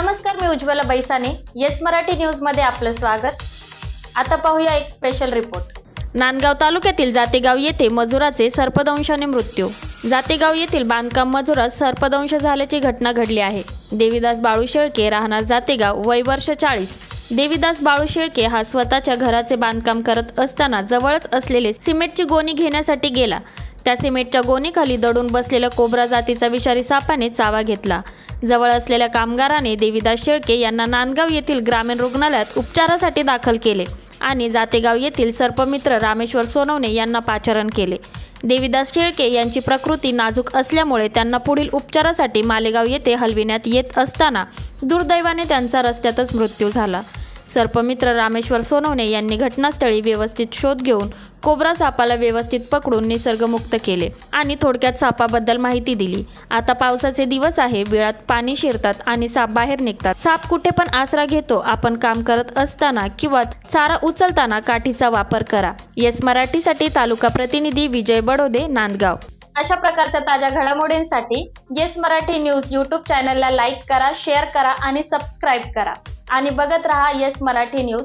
नमस्कार, मी Ujjwala बैसाने. Yes Marathi news मध्ये आपलं स्वागत. आता पाहूया एक स्पेशल रिपोर्ट. नांदगाव तालुक्यातील जातेगाव येथे मजुराचे सर्पदंशाने मृत्यू. जातेगाव येथील बांधकाम मजुरास सर्पदंश झाल्याची घटना घडली आहे. देवीदास बाळू शेळके, राहणार जातेगाव, वय वर्ष 40. देवीदास बाळू शेळके हा स्वतःच्या घराचे बांधकाम करत असताना जवळच असलेले सिमेंटची गोणी घेण्यासाठी गेला. त्या सिमेंटच्या गोणीखाली दडून बसलेल्या कोब्रा जातीचा विषारी सापाने चावा घेतला. जवळ असलेल्या कामगाराने देवीदास शेळके यांना नांदगाव येथील ग्रामीण रुग्णालयात उपचारासाठी दाखल केले आणि जातेगाव येथील सर्पमित्र रामेश्वर सोनवणे यांना पाचारण केले. देवीदास शेळके यांची प्रकृती नाजूक असल्यामुळे त्यांना पुढील उपचारासाठी मालेगाव येथे हलविण्यात येत असताना दुर्दैवाने त्यांचा रस्त्यातच मृत्यू झाला. सर्पमित्र रामेश्वर सोनवणे यांनी घटनास्थळी व्यवस्थित शोध घेऊन कोब्रा सापाला व्यवस्थित पकडून निसर्गमुक्त केले आणि थोडक्यात सापाबद्दल माहिती दिली. आता पावसाचे दिवस आहे, बिळात पाणी शिरतात आणि साप बाहेर निघतात. साप कुठे पण आसरा घेतो. आपण काम करत असताना किंवा चारा उचलताना काठीचा वापर करा. येस मराठीसाठी तालुका प्रतिनिधी विजय बडोदे, नांदगाव. अशा प्रकारच्या ताज्या घडामोडींसाठी येस मराठी न्यूज यूट्यूब चॅनलला लाईक करा, शेअर करा आणि सबस्क्राईब करा आणि बघत रहा येस मराठी न्यूज.